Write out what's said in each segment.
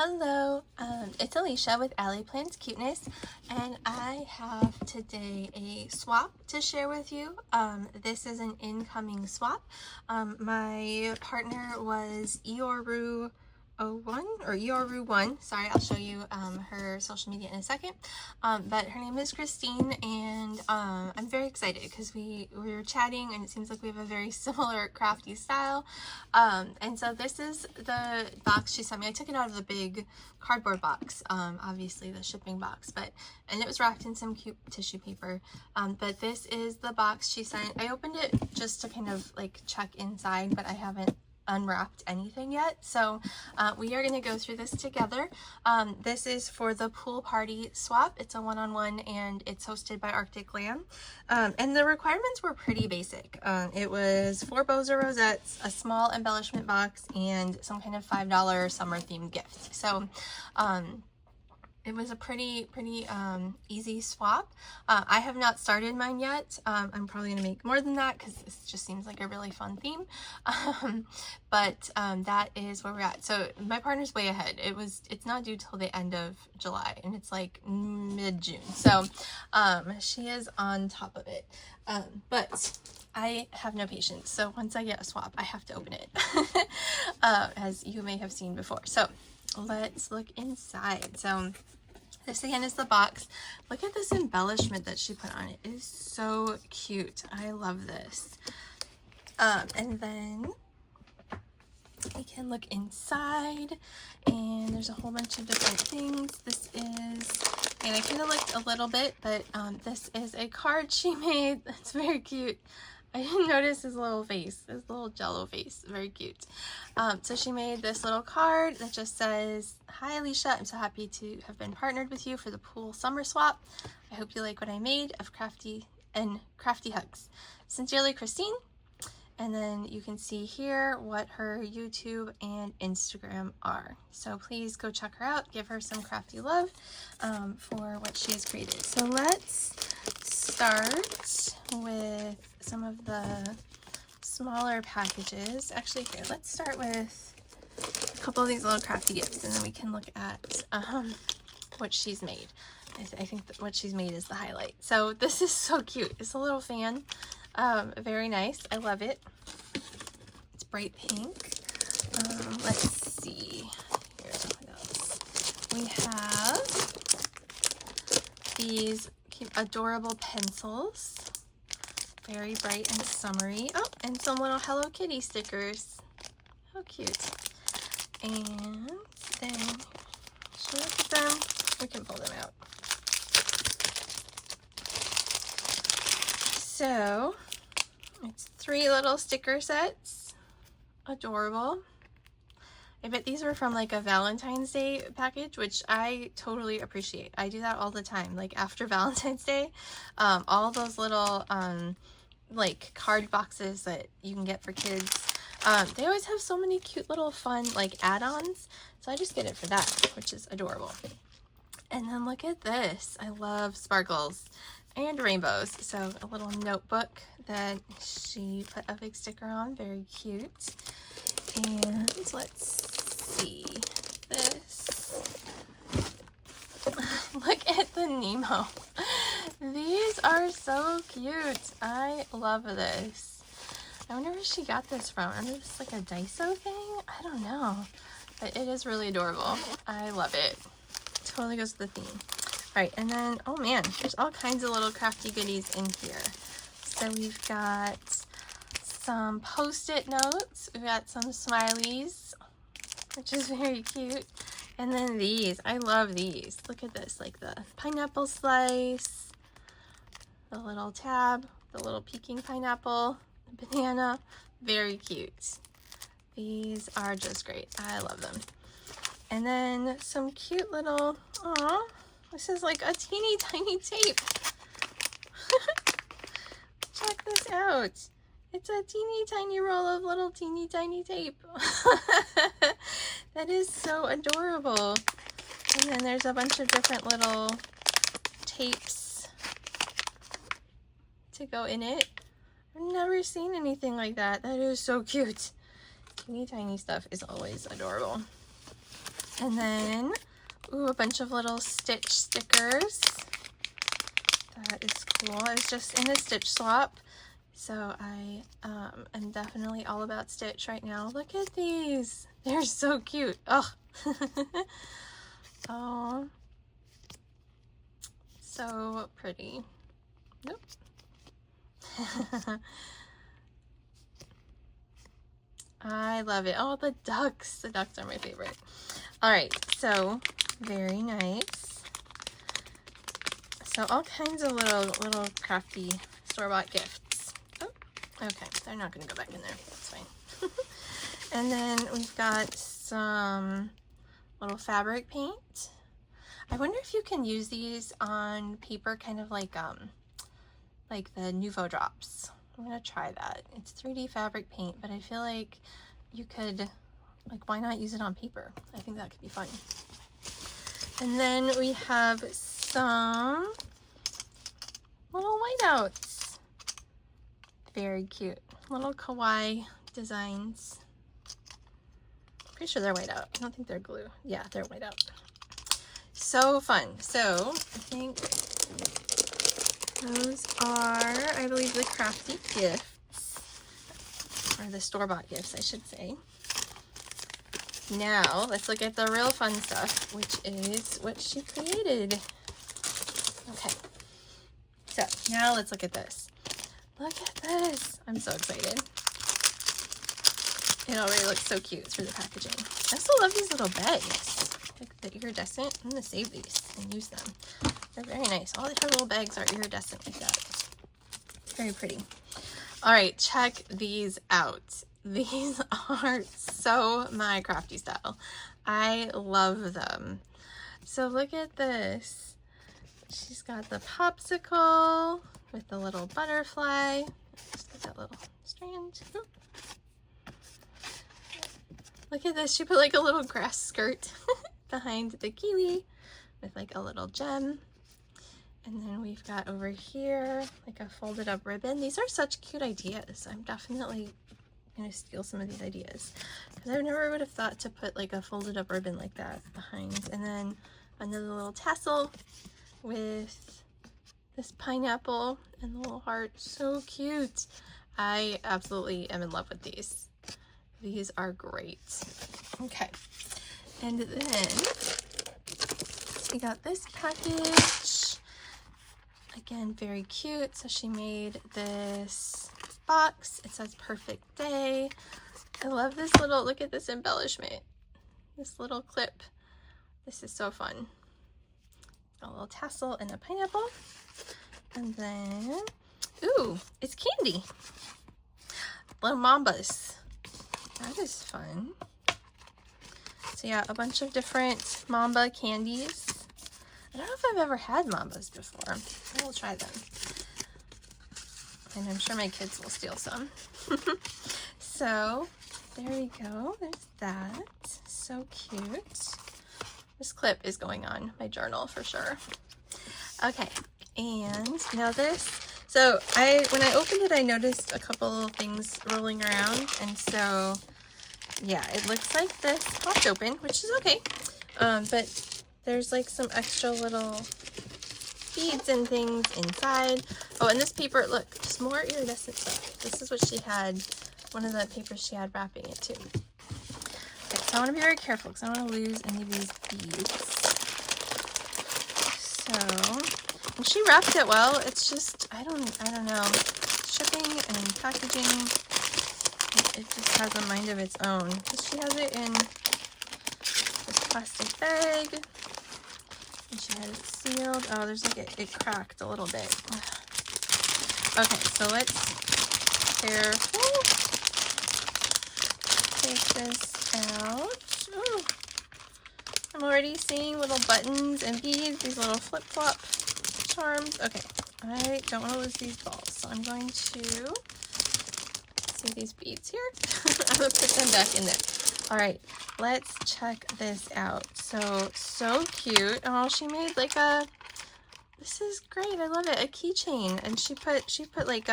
Hello, it's Alicia with Ali.plans.cuteness, and I have today a swap to share with you. This is an incoming swap. My partner was Eoru01 or Eoru1. Sorry, I'll show you her social media in a second. But her name is Christine, and I'm very excited because we were chatting, and it seems like we have a very similar crafty style. And so this is the box she sent me. I took it out of the big cardboard box, obviously the shipping box, and it was wrapped in some cute tissue paper. But this is the box she sent. I opened it just to kind of like check inside, but I haven't unwrapped anything yet, so we are going to go through this together. This is for the pool party swap. It's a one-on-one, and it's hosted by Arctic Glam, and the requirements were pretty basic. It was 4 bows or rosettes, a small embellishment box, and some kind of $5 summer themed gift. So it was a pretty easy swap. I have not started mine yet. I'm probably gonna make more than that because this just seems like a really fun theme. But that is where we're at. So my partner's way ahead. It's not due till the end of July, and it's like mid-June. So she is on top of it. But I have no patience. So once I get a swap, I have to open it, as you may have seen before. So let's look inside. So this again is the box. Look at this embellishment that she put on it. It is so cute. I love this. And then we can look inside, and there's a whole bunch of different things. This is, and I kind of looked a little bit, but this is a card she made. That's very cute. I didn't notice his little face, his little jello face. Very cute. So she made this little card that just says, "Hi Alicia, I'm so happy to have been partnered with you for the pool summer swap. I hope you like what I made of crafty hugs. Sincerely, Christine." And then you can see here what her YouTube and Instagram are. So please go check her out. Give her some crafty love for what she has created. So let's start with some of the smaller packages. Actually, here, let's start with a couple of these little crafty gifts, and then we can look at what she's made. I think that what she's made is the highlight. So this is so cute. It's a little fan. Very nice. I love it. It's bright pink. Let's see. Here, what else? We have these cute, adorable pencils. Very bright and summery. Oh, and some little Hello Kitty stickers. How cute. And then, should we look at them? We can pull them out. So, it's 3 little sticker sets. Adorable. I bet these were from like a Valentine's Day package, which I totally appreciate. I do that all the time. Like after Valentine's Day, all those little like card boxes that you can get for kids, they always have so many cute little fun like add-ons. So I just get it for that, which is adorable. And then look at this. I love sparkles and rainbows. So a little notebook that she put a big sticker on. Very cute. And let's see this. Look at the Nemo. These are so cute. I love this. I wonder where she got this from. I wonder if it's like a Daiso thing? I don't know. But it is really adorable. I love it. Totally goes with the theme. Alright, and then, oh man, there's all kinds of little crafty goodies in here. So we've got some Post-it notes. We've got some smileys, which is very cute. And then these. I love these. Look at this, like the pineapple slice, the little tab, the little peking pineapple, the banana. Very cute. These are just great. I love them. And then some cute little, aw, this is like a teeny tiny tape. Check this out. It's a teeny tiny roll of little teeny tiny tape. That is so adorable. And then there's a bunch of different little tapes to go in it. I've never seen anything like that. That is so cute. Teeny tiny stuff is always adorable. And then, ooh, a bunch of little Stitch stickers. That is cool. I was just in a Stitch swap, so I am definitely all about Stitch right now. Look at these. They're so cute. Oh, oh, so pretty. Nope. I love it. Oh, the ducks. The ducks are my favorite. All right, so very nice. So all kinds of little crafty store-bought gifts. Oh, okay, they're not gonna go back in there. That's fine. And then we've got some little fabric paint. I wonder if you can use these on paper, kind of like the Nouveau drops. I'm gonna try that. It's 3D fabric paint, but I feel like you could, like, why not use it on paper? I think that could be fun. And then we have some little whiteouts. Very cute. Little kawaii designs. Pretty sure they're whiteout. I don't think they're glue. Yeah, they're whiteout. So fun. So I think those are, I believe, the crafty gifts, or the store-bought gifts, I should say. Now, let's look at the real fun stuff, which is what she created. Okay, so now let's look at this. Look at this. I'm so excited. It already looks so cute through the packaging. I also love these little bags, like the iridescent. I'm gonna save these and use them. They're very nice. All her little bags are iridescent like that. Very pretty. All right, check these out. These are so my crafty style. I love them. So look at this. She's got the popsicle with the little butterfly. Just get that little strand. Look at this. She put like a little grass skirt behind the kiwi with like a little gem. And then we've got over here like a folded up ribbon. These are such cute ideas. I'm definitely gonna steal some of these ideas because I never would have thought to put like a folded up ribbon like that behind. And then another little tassel with this pineapple and the little heart. So cute. I absolutely am in love with these. These are great. Okay, and then we got this package. Again, very cute. So she made this box. It says perfect day. I love this little, look at this embellishment. This little clip. This is so fun. A little tassel and a pineapple. And then, ooh, it's candy. Little mambas. That is fun. So yeah, a bunch of different mamba candies. I don't know if I've ever had mambas before. I will try them. And I'm sure my kids will steal some. So there we go. There's that. So cute. This clip is going on my journal for sure. Okay, and now this. So when I opened it, I noticed a couple things rolling around, and so yeah, it looks like this popped open, which is okay. But there's like some extra little beads and things inside. Oh, and this paper, look, just more iridescent stuff. This is what she had, one of the papers she had wrapping it too. Okay, so I want to be very careful because I don't want to lose any of these beads. So, and she wrapped it well. It's just, I don't know. Shipping and packaging, it just has a mind of its own. She has it in this plastic bag. And she had it sealed. Oh, there's like it cracked a little bit. Okay, so let's careful take this out. Ooh. I'm already seeing little buttons and beads, these little flip-flop charms. Okay, I don't want to lose these balls, so I'm going to see these beads here. I'm gonna put them back in there. All right, let's check this out. So cute. Oh, she made like a, this is great. I love it. A keychain, and she put like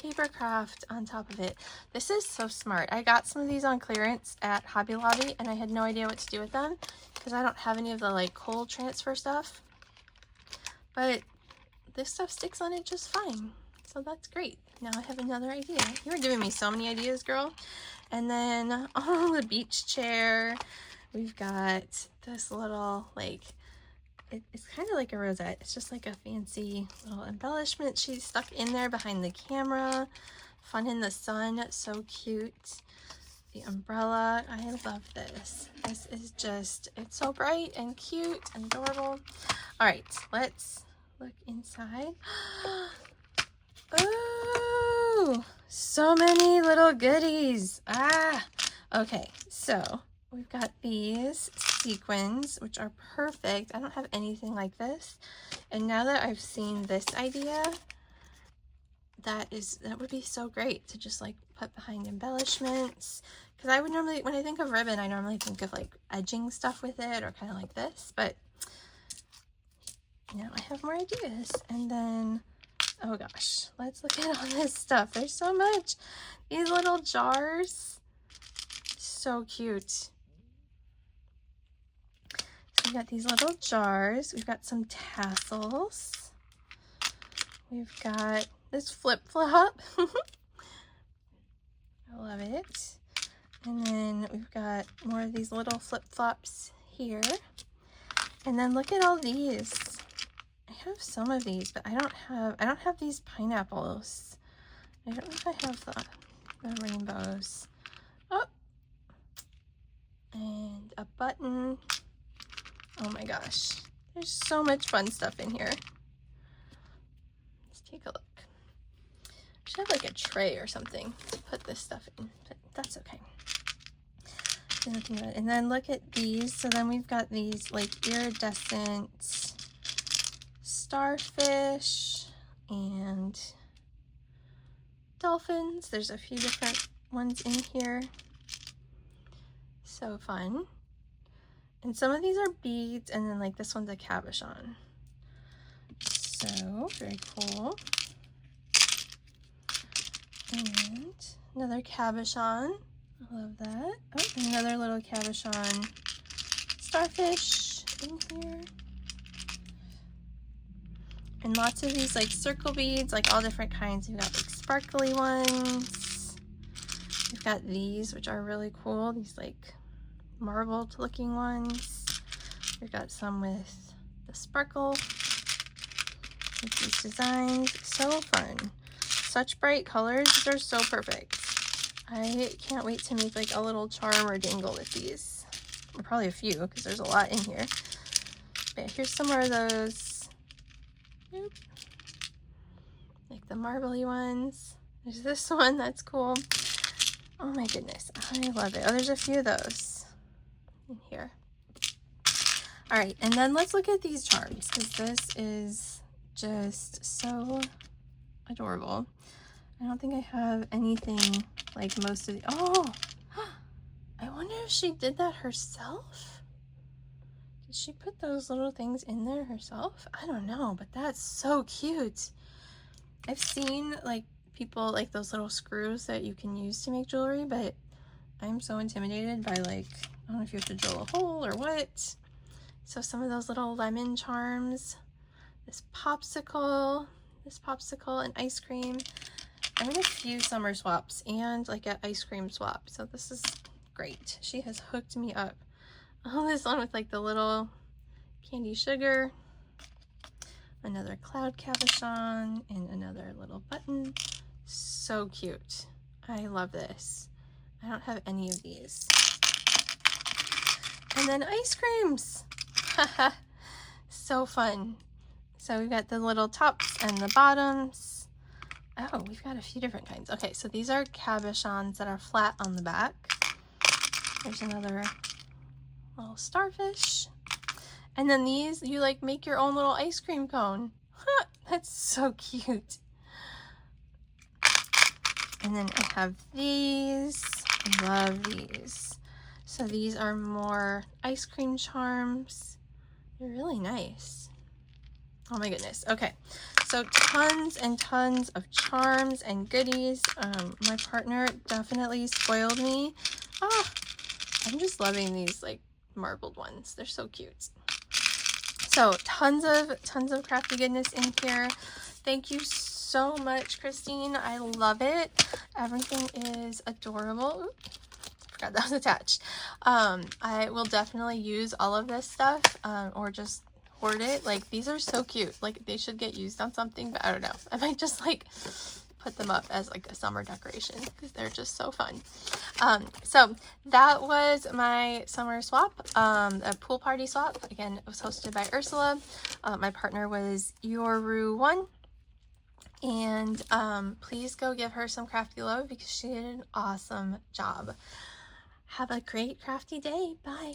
paper craft on top of it. This is so smart. I got some of these on clearance at Hobby Lobby and I had no idea what to do with them because I don't have any of the like cold transfer stuff. But this stuff sticks on it just fine. So that's great. Now I have another idea. You were giving me so many ideas, girl. And then, oh, the beach chair. We've got this little, like, it's kind of like a rosette. It's just like a fancy little embellishment she stuck in there behind the camera. Fun in the sun. So cute. The umbrella. I love this. This is just, it's so bright and cute and adorable. All right, let's look inside. Oh, so many little goodies. Okay, so we've got these sequins, which are perfect. I don't have anything like this. And now that I've seen this idea, that would be so great to just like put behind embellishments. Because I would normally, when I think of ribbon, I normally think of like edging stuff with it or kind of like this. But now I have more ideas. And then, oh gosh, let's look at all this stuff. There's so much. These little jars, so cute. So we've got these little jars. We've got some tassels. We've got this flip-flop. I love it. And then we've got more of these little flip-flops here. And then look at all these. I have some of these, but I don't have these pineapples. I don't know if I have the rainbows. Oh, and a button. Oh my gosh, there's so much fun stuff in here. Let's take a look. I should have like a tray or something to put this stuff in, but that's okay. And then look at these. So then we've got these like iridescent starfish and dolphins. There's a few different ones in here. So fun. And some of these are beads, and then like this one's a cabochon. So very cool. And another cabochon. I love that. Oh, another little cabochon starfish in here. And lots of these like circle beads, like all different kinds. We've got like sparkly ones. We've got these, which are really cool. These like marbled looking ones. We've got some with the sparkle. With these designs. So fun. Such bright colors. These are so perfect. I can't wait to make like a little charm or dangle with these. Or probably a few because there's a lot in here. But here's some more of those. Nope. Like the marbly ones. There's this one that's cool. Oh my goodness, I love it. Oh, there's a few of those in here. All right, and then let's look at these charms because this is just so adorable. I don't think I have anything like most of the, oh, I wonder if she did that herself. Did she put those little things in there herself? I don't know, but that's so cute. I've seen like people like those little screws that you can use to make jewelry, but I'm so intimidated by like, I don't know if you have to drill a hole or what. So some of those little lemon charms, this popsicle, and ice cream. I'm in a few summer swaps and like an ice cream swap. So this is great. She has hooked me up. Oh, this one with like the little candy sugar, another cloud cabochon, and another little button. So cute. I love this. I don't have any of these. And then ice creams. So fun. So we've got the little tops and the bottoms. Oh, we've got a few different kinds. Okay, so these are cabochons that are flat on the back. There's another little starfish. And then these, you like make your own little ice cream cone. That's so cute. And then I have these. Love these. So these are more ice cream charms. They're really nice. Oh my goodness. Okay, So tons and tons of charms and goodies. My partner definitely spoiled me. Ah, I'm just loving these like marbled ones. They're so cute. So tons of crafty goodness in here. Thank you so much, Christine. I love it. Everything is adorable. Oops, forgot that was attached. I will definitely use all of this stuff, or just hoard it. Like, these are so cute. Like, they should get used on something, but I don't know. I might just like put them up as like a summer decoration because they're just so fun. So that was my summer swap, a pool party swap. Again, it was hosted by Ursula. My partner was Yoru1. And please go give her some crafty love because she did an awesome job. Have a great crafty day. Bye.